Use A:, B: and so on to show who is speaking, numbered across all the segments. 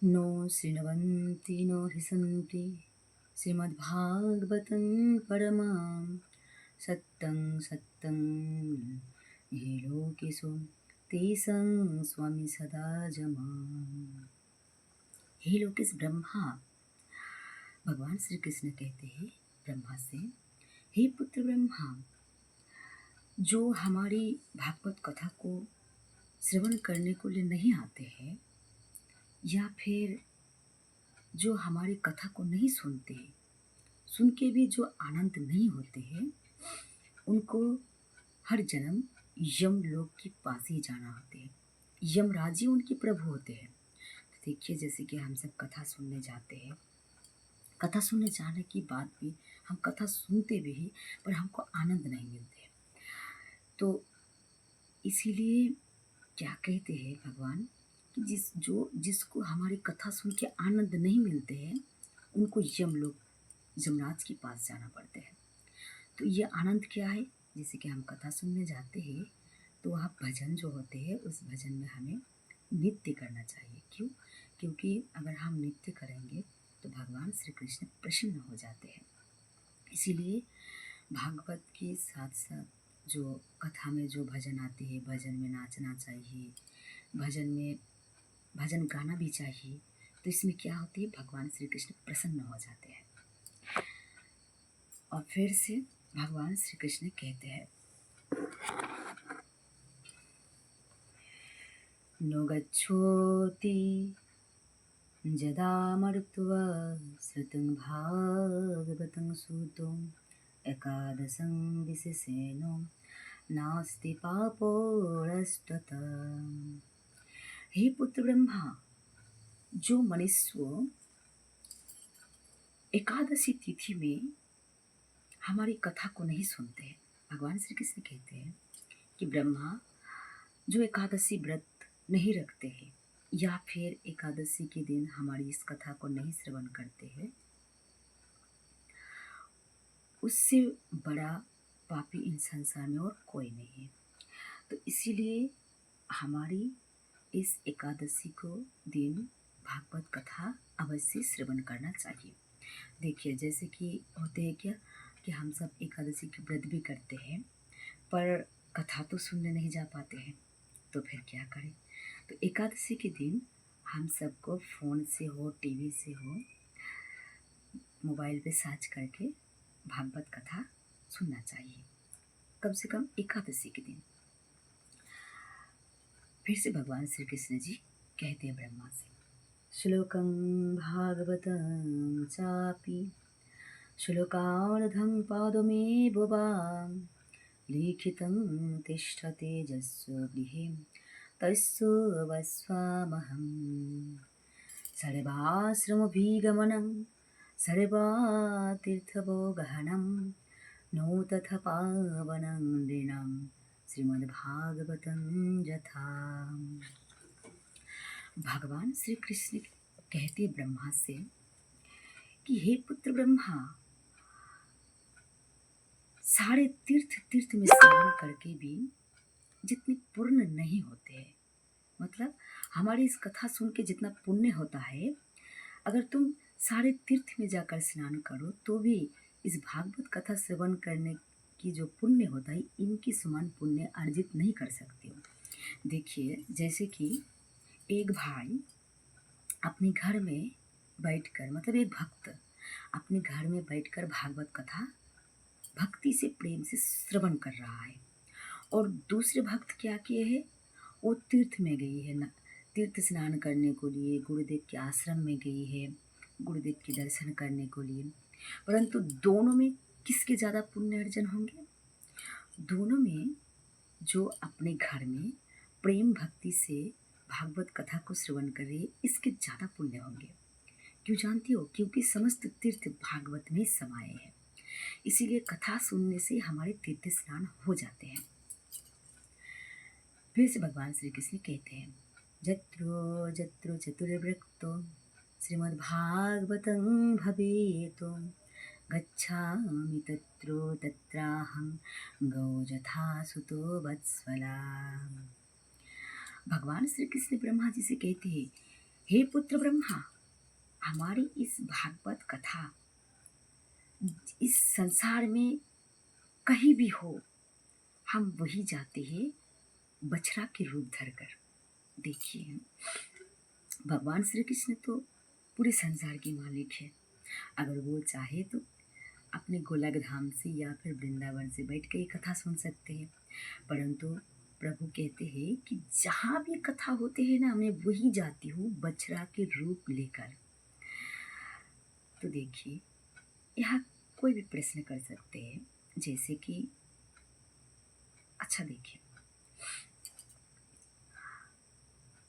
A: No शृण्वन्ति no हिसन्ति श्रीमद्भागवतं परमां सत्तं सत्तं ये लोकेषु तेषां स्वामी सदा जमाम्। हे लोकेश ब्रह्मा, भगवान श्री कृष्ण कहते हैं ब्रह्मा से, हे पुत्र ब्रह्मा, जो हमारी भागवत कथा को श्रवण करने को लिए नहीं आते हैं या फिर जो हमारी कथा को नहीं सुनते, सुन के भी जो आनंद नहीं होते हैं, उनको हर जन्म यम लोक के पास ही जाना होते हैं। यमराज ही उनके प्रभु होते हैं। तो देखिए, जैसे कि हम सब कथा सुनने जाते हैं, कथा सुनने जाने के बाद भी हम कथा सुनते भी हैं पर हमको आनंद नहीं मिलते। तो इसीलिए क्या कहते हैं भगवान कि जिसको हमारी कथा सुन के आनंद नहीं मिलते हैं, उनको यमराज के पास जाना पड़ता है। तो ये आनंद क्या है? जैसे कि हम कथा सुनने जाते हैं तो वहाँ भजन जो होते हैं, उस भजन में हमें नृत्य करना चाहिए। क्यों? क्योंकि अगर हम नृत्य करेंगे तो भगवान श्री कृष्ण प्रसन्न हो जाते हैं। इसीलिए भागवत के साथ साथ जो कथा में जो भजन आते हैं, भजन में नाचना चाहिए, भजन गाना भी चाहिए। तो इसमें क्या होती है, भगवान श्री कृष्ण प्रसन्न हो जाते हैं। और फिर से भगवान श्री कृष्ण कहते हैं, नो गच्छोति जदा मरुत्वा श्रुतं भागवतं सूतं एकादशं विशेषेण नास्ति पापोरस्ततः। हे पुत्र ब्रह्मा, जो मनुष्य एकादशी तिथि में हमारी कथा को नहीं सुनते हैं, भगवान श्री कृष्ण कहते हैं कि ब्रह्मा, जो एकादशी व्रत नहीं रखते हैं या फिर एकादशी के दिन हमारी इस कथा को नहीं श्रवण करते हैं, उससे बड़ा पापी इन संसार में और कोई नहीं है। तो इसीलिए हमारी इस एकादशी को दिन भागवत कथा अवश्य श्रवण करना चाहिए। देखिए, जैसे कि होते हैं क्या कि हम सब एकादशी के व्रत भी करते हैं पर कथा तो सुनने नहीं जा पाते हैं, तो फिर क्या करें? तो एकादशी के दिन हम सबको फ़ोन से हो, टीवी से हो, मोबाइल पे सर्च करके भागवत कथा सुनना चाहिए, कम से कम एकादशी के दिन। फिर से भगवान श्री कृष्ण जी कहते हैं ब्रह्मा से, श्लोकं भागवतं चापि श्लोकार्धं पादमेव वा लिखितं तिष्ठते यस्य गृहे तस्य वस्वामहम्। सर्वाश्रमभिगमनं सर्वातीर्थभोगहनं नो तथा पावनं नृणां श्रीमद्भागवतं यथा। भगवान श्री कृष्ण कहते ब्रह्मा से कि हे पुत्र ब्रह्मा, सारे तीर्थ में स्नान करके भी जितने पुण्य नहीं होते हैं, मतलब हमारी इस कथा सुन के जितना पुण्य होता है, अगर तुम सारे तीर्थ में जाकर स्नान करो तो भी इस भागवत कथा श्रवण करने की जो पुण्य होता है, इनकी समान पुण्य अर्जित नहीं कर सकते हो। देखिए, जैसे कि एक भाई अपने घर में बैठकर, मतलब एक भक्त अपने घर में बैठकर भागवत कथा भक्ति से, प्रेम से श्रवण कर रहा है, और दूसरे भक्त क्या किए हैं, वो तीर्थ में गई है ना, तीर्थ स्नान करने को लिए गुरुदेव के आश्रम में गई है, गुरुदेव के दर्शन करने को लिए। परंतु दोनों में किसके ज़्यादा पुण्य अर्जन होंगे? दोनों में जो अपने घर में प्रेम भक्ति से भागवत कथा को श्रवण कर रही है, इसके ज़्यादा पुण्य होंगे। क्यों जानती हो? क्योंकि समस्त तीर्थ भागवत में समाये हैं। इसीलिए कथा सुनने से हमारे तीर्थ स्नान हो जाते हैं। फिर से भगवान श्री कृष्ण कहते हैं, जत्रो जत्रो चतुर्वृक्तो श्रीमद्भागवतं भवेतो गच्छामि तत्रो तत्राहं गौ जथा सुतो वत्सला। भगवान श्री कृष्ण ब्रह्मा जी से कहते हैं, हे पुत्र ब्रह्मा, हमारी इस भागवत कथा इस संसार में कहीं भी हो, हम वही जाते हैं बछड़ा के रूप धरकर। देखिए, भगवान श्री कृष्ण तो पूरे संसार के मालिक है। अगर वो चाहे तो अपने गोलक धाम से या फिर वृंदावन से बैठ के ये कथा सुन सकते हैं, परंतु प्रभु कहते हैं कि जहाँ भी कथा होते हैं ना, मैं वही जाती हूँ बछड़ा के रूप लेकर। तो देखिए, यहाँ कोई भी प्रश्न कर सकते हैं, जैसे कि अच्छा देखिए,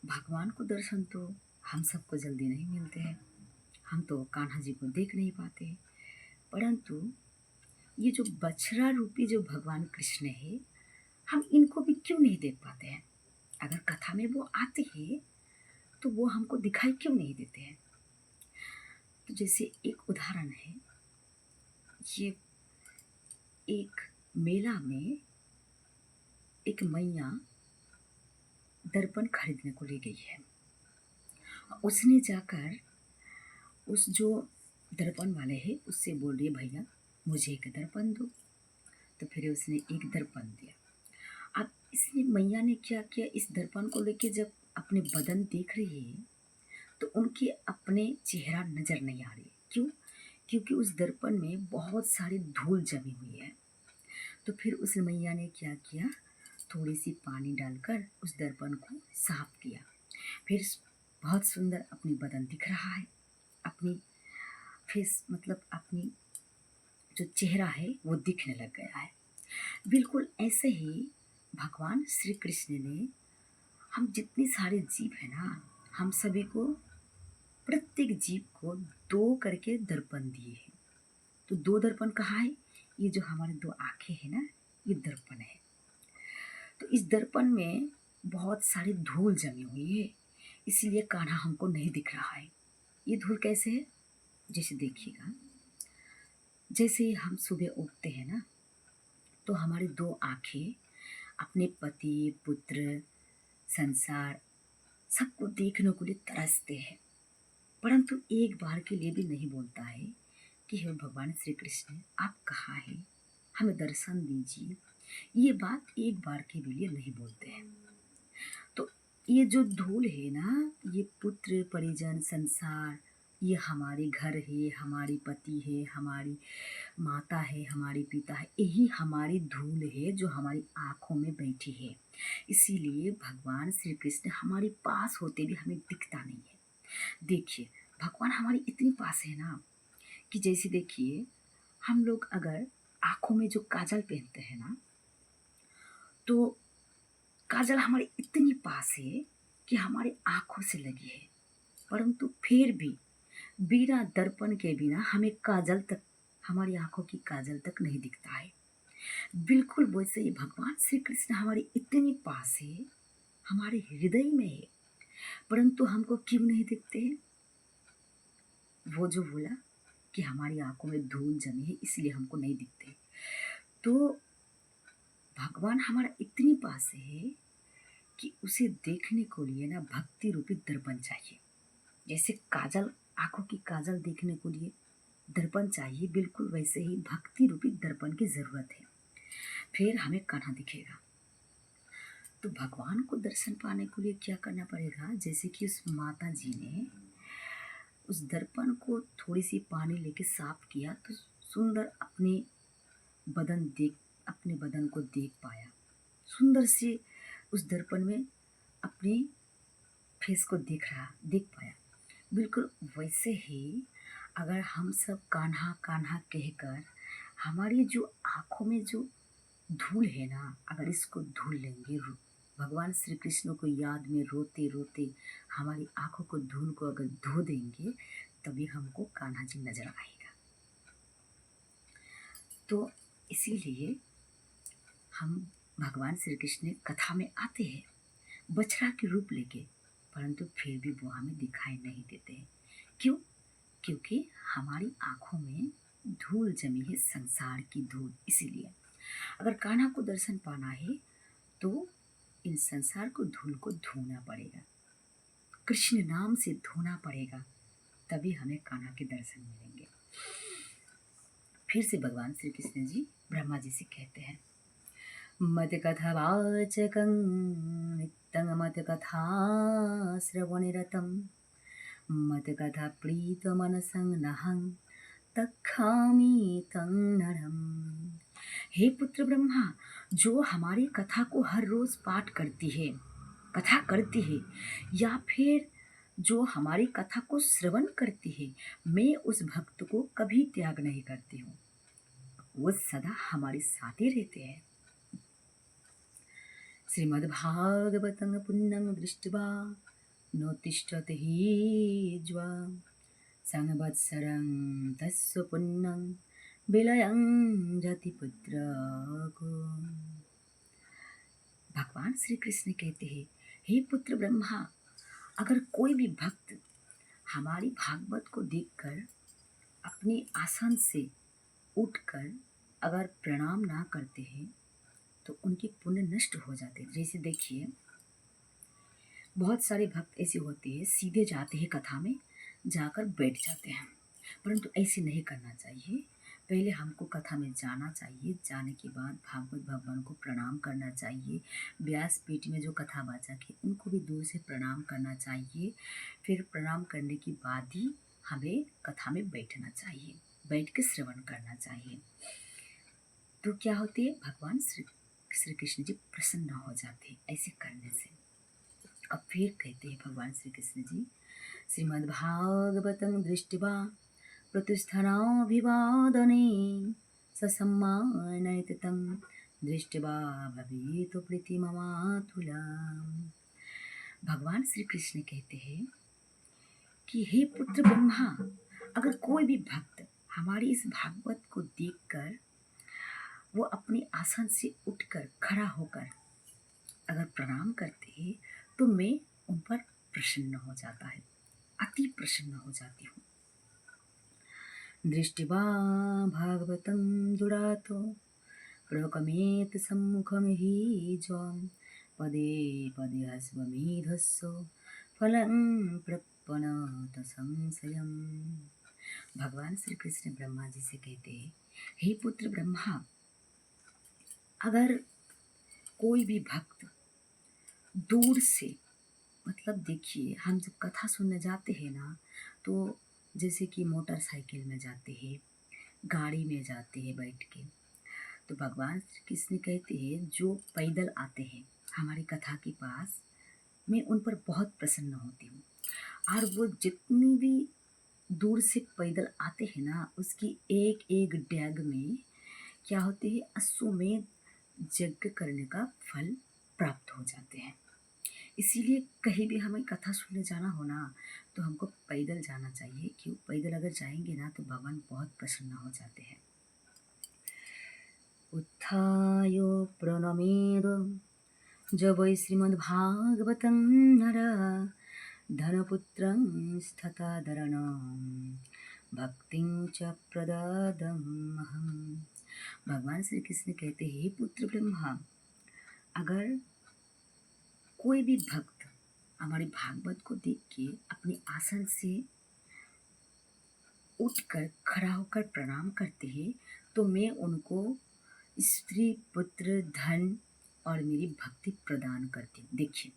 A: भगवान को दर्शन तो हम सबको जल्दी नहीं मिलते हैं, हम तो कान्हा जी को देख नहीं पाते हैं, परंतु ये जो बछड़ा रूपी जो भगवान कृष्ण है, हम इनको भी क्यों नहीं देख पाते हैं? अगर कथा में वो आते हैं तो वो हमको दिखाई क्यों नहीं देते हैं? तो जैसे एक उदाहरण है, ये एक मेला में एक मैया दर्पण खरीदने को ले गई है। उसने जाकर उस जो दर्पण वाले है उससे बोल रही है, भैया मुझे एक दर्पण दो। तो फिर उसने एक दर्पण दिया। अब इसने मैया ने क्या किया, इस दर्पण को लेके जब अपने बदन देख रही है तो उनके अपने चेहरा नजर नहीं आ रही। क्यों? क्योंकि उस दर्पण में बहुत सारी धूल जमी हुई है। तो फिर उस मैया ने क्या किया, थोड़ी सी पानी डालकर उस दर्पण को साफ किया। फिर बहुत सुंदर अपनी बदन दिख रहा है, अपनी फेस मतलब अपनी जो चेहरा है वो दिखने लग गया है। बिल्कुल ऐसे ही भगवान श्री कृष्ण ने हम जितनी सारे जीव है ना, हम सभी को प्रत्येक जीव को दो करके दर्पण दिए हैं। तो दो दर्पण कहाँ है? ये जो हमारे दो आंखें हैं ना, ये दर्पण है। तो इस दर्पण में बहुत सारी धूल जमी हुई है, इसलिए कान्हा हमको नहीं दिख रहा है। ये धूल कैसे है? जैसे देखिएगा, जैसे हम सुबह उठते हैं ना, तो हमारी दो आंखें अपने पति पुत्र संसार सबको देखने के लिए तरसते हैं, परंतु एक बार के लिए भी नहीं बोलता है कि हे भगवान श्री कृष्ण, आप कहाँ हैं, हमें दर्शन दीजिए। ये बात एक बार के लिए नहीं बोलते हैं। तो ये जो धूल है ना, ये पुत्र परिजन संसार, ये हमारे घर है, हमारी पति है, हमारी माता है, हमारी पिता है, यही हमारी धूल है जो हमारी आँखों में बैठी है। इसीलिए भगवान श्री कृष्ण हमारे पास होते भी हमें दिखता नहीं है। देखिए, भगवान हमारे इतनी पास है ना कि जैसे देखिए, हम लोग अगर आँखों में जो काजल पहनते हैं ना, तो काजल हमारे इतनी पास है कि हमारे आँखों से लगी है, परंतु फिर भी बिना दर्पण के बिना हमें काजल तक, हमारी आँखों की काजल तक नहीं दिखता है। बिल्कुल वैसे ही भगवान श्री कृष्ण हमारे इतनी पास है, हमारे हृदय में है, परंतु हमको क्यों नहीं दिखते हैं? वो जो बोला कि हमारी आंखों में धूल जमी है इसलिए हमको नहीं दिखते। तो भगवान हमारा इतनी पास है कि उसे देखने को लिए ना भक्ति रूपी दर्पण चाहिए। जैसे काजल, आंखों की काजल देखने को लिए दर्पण चाहिए, बिल्कुल वैसे ही भक्ति रूपी दर्पण की जरूरत है, फिर हमें कान्हा दिखेगा। तो भगवान को दर्शन पाने के लिए क्या करना पड़ेगा? जैसे कि उस माता जी ने उस दर्पण को थोड़ी सी पानी लेके साफ किया तो सुंदर अपने बदन को देख पाया, सुंदर से उस दर्पण में अपने फेस को देख पाया। बिल्कुल वैसे ही अगर हम सब कान्हा कान्हा कहकर हमारी जो आँखों में जो धूल है ना, अगर इसको धुल लेंगे, भगवान श्री कृष्ण को याद में रोते रोते हमारी आँखों को धूल को अगर धो देंगे, तभी हमको कान्हा जी नजर आएगा। तो इसीलिए हम भगवान श्री कृष्ण कथा में आते हैं बछड़ा के रूप लेके, परंतु फिर भी वो हमें दिखाई नहीं देते हैं। क्यों? क्योंकि हमारी आँखों में धूल जमी है, संसार की धूल। इसीलिए अगर कान्हा को दर्शन पाना है तो इन संसार को धूल को धोना पड़ेगा, कृष्ण नाम से धोना पड़ेगा, तभी हमें कान्हा के दर्शन मिलेंगे। फिर से भगवान श्री कृष्ण जी ब्रह्मा जी से कहते हैं, मत कथवाचकं नित्यं मत कथा श्रवणनिरतं मत कथा प्रीतमनसं नहं तखामि तं नरम। हे पुत्र ब्रह्मा, जो हमारी कथा को हर रोज पाठ करती है, कथा करती है, या फिर जो हमारी कथा को श्रवण करती है, मैं उस भक्त को कभी त्याग नहीं करती हूँ, वो सदा हमारे साथ ही रहते हैं। श्रीमद्भागवतं पुण्यं दृष्ट्वा नोत्तिष्ठति हि ज्वा संवत्सरं तस्य पुण्यं विलयं जति पुत्रको। भगवान श्री कृष्ण कहते हैं, हे पुत्र ब्रह्मा, अगर कोई भी भक्त हमारी भागवत को देखकर अपने आसन से उठकर अगर प्रणाम ना करते हैं तो उनके पुण्य नष्ट हो जाते हैं। जैसे देखिए, बहुत सारे भक्त ऐसे होते हैं, सीधे जाते हैं कथा में, जाकर बैठ जाते हैं, परंतु ऐसे नहीं करना चाहिए। पहले हमको कथा में जाना चाहिए, जाने के बाद भागवत भगवान को प्रणाम करना चाहिए। व्यासपीठ में जो कथा वाचक है उनको भी दूर से प्रणाम करना चाहिए। फिर प्रणाम करने के बाद ही हमें कथा में बैठना चाहिए, बैठ के श्रवण करना चाहिए। तो क्या होती है, भगवान श्री कृष्ण जी प्रसन्न हो जाते हैं ऐसे करने से। अब फिर कहते हैं भगवान श्री कृष्ण जी, श्रीमद्भागवतं दृष्ट्वा प्रतिष्ठानाभिवादने ससम्मानयत तं दृष्ट्वा भवेत् प्रीतिममातुला। भगवान श्री कृष्ण कहते हैं कि हे पुत्र ब्रह्मा, अगर कोई भी भक्त हमारी इस भागवत को देखकर वो अपने आसन से उठकर खड़ा होकर अगर प्रणाम करते हैं तो मैं उन पर प्रसन्न हो जाता है, अति प्रसन्न हो जाती हूँ। दृष्ट्वा भागवतं दुरातो प्रकमेत सम्मुखं हि ज्वां पदे पदे हस्वमेधस्सो फलं प्रपन्नत संशयम्। भगवान श्री कृष्ण ब्रह्मा जी से कहते हैं, हे पुत्र ब्रह्मा, अगर कोई भी भक्त दूर से, मतलब देखिए, हम जब कथा सुनने जाते हैं ना, तो जैसे कि मोटरसाइकिल में जाते हैं, गाड़ी में जाते हैं बैठ के, तो भगवान श्री कृष्ण कहते हैं जो पैदल आते हैं हमारी कथा के पास, मैं उन पर बहुत प्रसन्न होती हूँ। और वो जितनी भी दूर से पैदल आते हैं ना, उसकी एक एक डैग में क्या होते हैं, अश्वमेध यज्ञ करने का फल प्राप्त हो जाते हैं। इसीलिए कहीं भी हमें कथा सुनने जाना हो ना, तो हमको पैदल जाना चाहिए। क्यों? पैदल अगर जाएंगे ना तो भगवान बहुत प्रसन्न हो जाते हैं। उत्थाय प्रणमेद जब श्रीमद्भागवतं नर धनपुत्रं स्थता धरणं भक्तिं च प्रददमहम्। भगवान श्री कृष्ण कहते हैं, पुत्र ब्रह्मा, अगर कोई भी भक्त हमारी भागवत को देख के अपने आसन से उठकर खड़ा होकर प्रणाम करते हैं तो मैं उनको स्त्री पुत्र धन और मेरी भक्ति प्रदान करती हूँ। देखिए,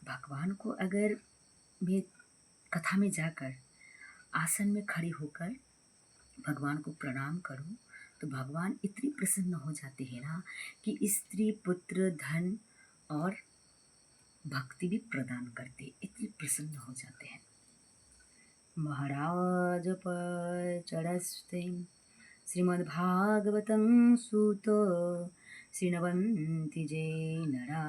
A: भगवान को अगर मैं कथा में जाकर आसन में खड़ी होकर भगवान को प्रणाम करूँ तो भगवान इतनी प्रसन्न हो जाते हैं ना कि स्त्री पुत्र धन और भक्ति भी प्रदान करते, इतने प्रसन्न हो जाते हैं। महाराज पर चढ़स्ते श्रीमद्भागवतं सूतो शृण्वन्ति जे नरा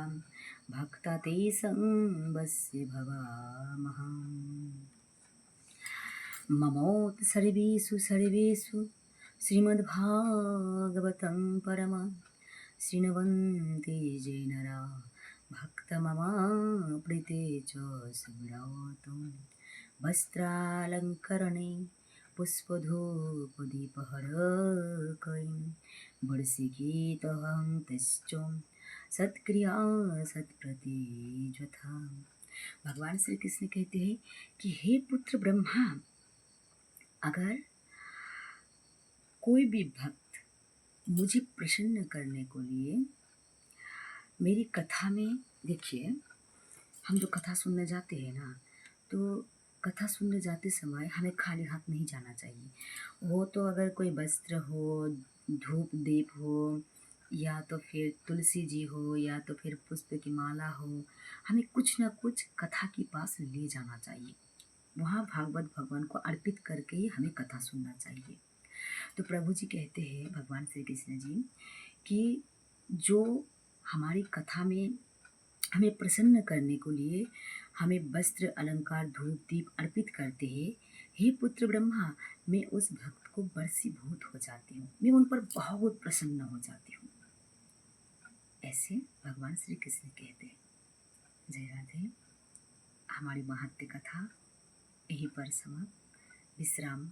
A: भक्ता ते संवस्य भवामहम्। ममोत सर्वेषु सर्वेषु श्रीमद्भागवतं परमं शृण्वन्ति जे नरा भक्तममा प्रीते च सुव्रतं वस्त्रालङ्करणे पुष्पधूपदीपहरकैं वर्षिकीतहं तश्च सत्क्रिया सत्प्रतिज्वथा। भगवान श्री कृष्ण कहते हैं कि हे पुत्र ब्रह्मा, अगर कोई भी भक्त मुझे प्रसन्न करने को लिए मेरी कथा में, देखिए हम जो कथा सुनने जाते हैं ना, तो कथा सुनने जाते समय हमें खाली हाथ नहीं जाना चाहिए। वो तो अगर कोई वस्त्र हो, धूप दीप हो, या तो फिर तुलसी जी हो, या तो फिर पुष्प की माला हो, हमें कुछ ना कुछ कथा के पास ले जाना चाहिए। वहाँ भागवत भगवान को अर्पित करके ही हमें कथा सुनना चाहिए। तो प्रभु जी कहते हैं, भगवान श्री कृष्ण जी, कि जो हमारी कथा में हमें प्रसन्न करने को लिए हमें वस्त्र अलंकार धूप दीप अर्पित करते हैं, हे पुत्र ब्रह्मा, मैं उस भक्त को बरसीभूत हो जाती हूँ, मैं उन पर बहुत प्रसन्न हो जाती हूँ। ऐसे भगवान श्री कृष्ण कहते हैं। जय राधे। हमारी महत्व कथा यहीं पर समाप्त। विश्राम।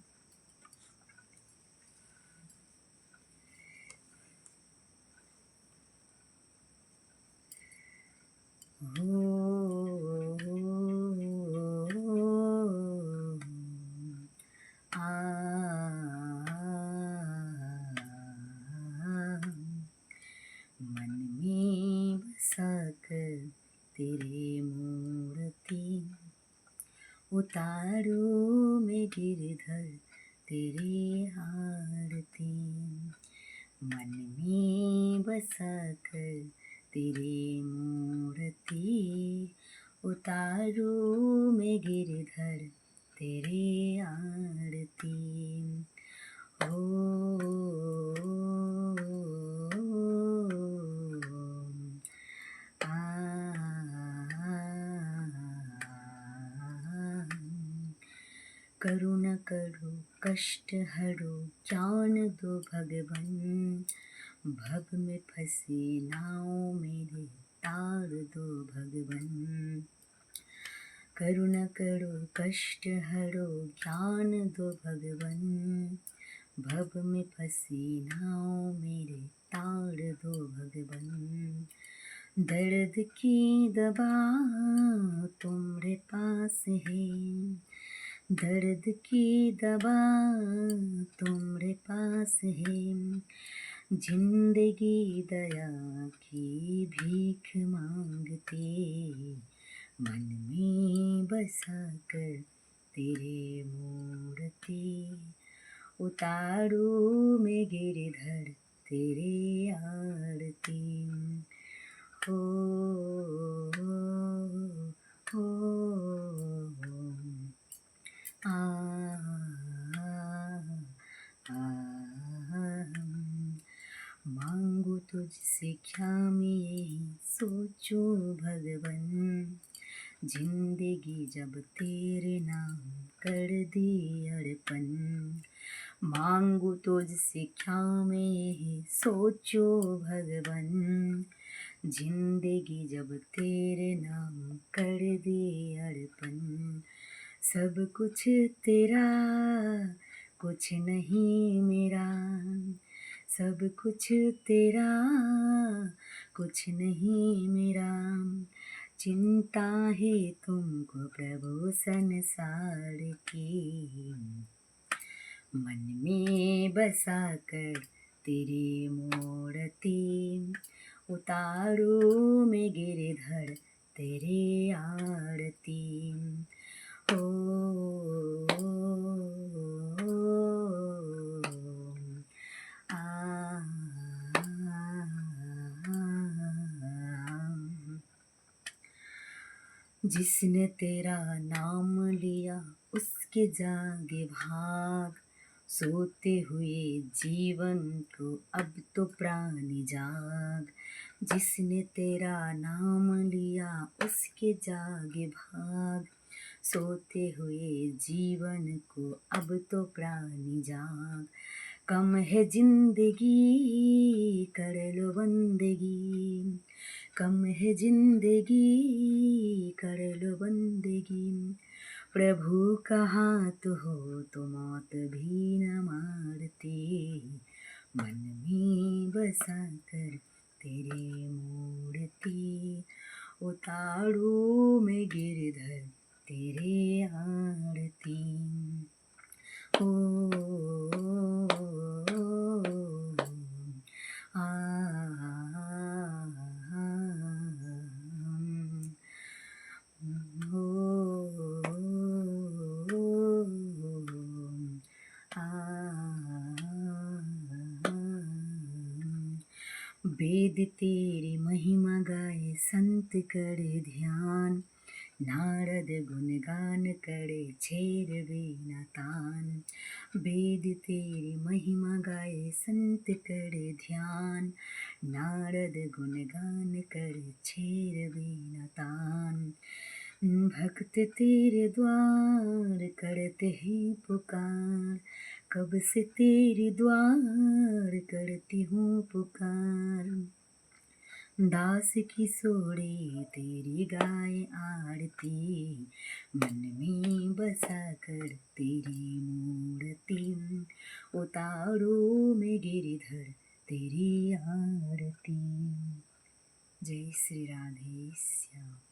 A: मन में बसाकर तेरे मूर्ति उतारू में गिरधर तेरी आरती। मन में बसाकर तेरी मूर्ति उतारू में गिरधर तेरी आरती। करुणा करो कष्ट हरो ज्ञान दो भगवन, भव में फंसी नाव मेरे तार दो भगवन। करुणा करो कष्ट हरो ज्ञान दो भगवन, भव में फंसी नाव मेरे तार दो भगवन। दर्द की दवा तुम्हारे पास है, दर्द की दवा तुम्हारे पास है। जिंदगी दया की भीख मांगते, मन में बसाकर तेरे मूर्ति उतारू में गिरधर तेरे आरती। हो हो आ, आ, मांगू तुझसे क्या मैं यही सोचूं भगवन, जिंदगी जब तेरे नाम कर दी अर्पण। मांगू तुझसे क्या मैं यही सोचूं भगवन, जिंदगी जब तेरे नाम कर दी अर्पण। सब कुछ तेरा कुछ नहीं मेरा, सब कुछ तेरा कुछ नहीं मेरा। चिंता है तुमको प्रभु संसार की, मन में बसाकर तेरी मूर्ति उतारू में गिरधर तेरे आरती। हो आ, जिसने तेरा नाम लिया उसके जागे भाग, सोते हुए जीवन को अब तो प्राण जाग। जिसने तेरा नाम लिया उसके जागे भाग, सोते हुए जीवन को अब तो प्राण जाग। कम है जिंदगी कर लो बंदगी, कम है जिंदगी कर लो बंदगी। प्रभु का हाथ हो तो मौत भी न मारती, मन में बसा कर तेरी मूर्ति, उतारूं मैं गिरधर तेरी आरती। ओ आ, वेद तेरी महिमा गाए संत करे ध्यान, नारद गुणगान करे छेर बिना तान। वेद तेरी महिमा गाए संत करे ध्यान, नारद गुणगान करे छेर बिना तान। भक्त तेरे द्वार करते ही पुकार, कब से तेरे द्वार करती हूँ पुकार। दास की सोड़े तेरी गाय आरती, मन में बसा कर तेरी मूर्ति, उतारो मैं गिरधर तेरी आरती। जय श्री राधे श्याम।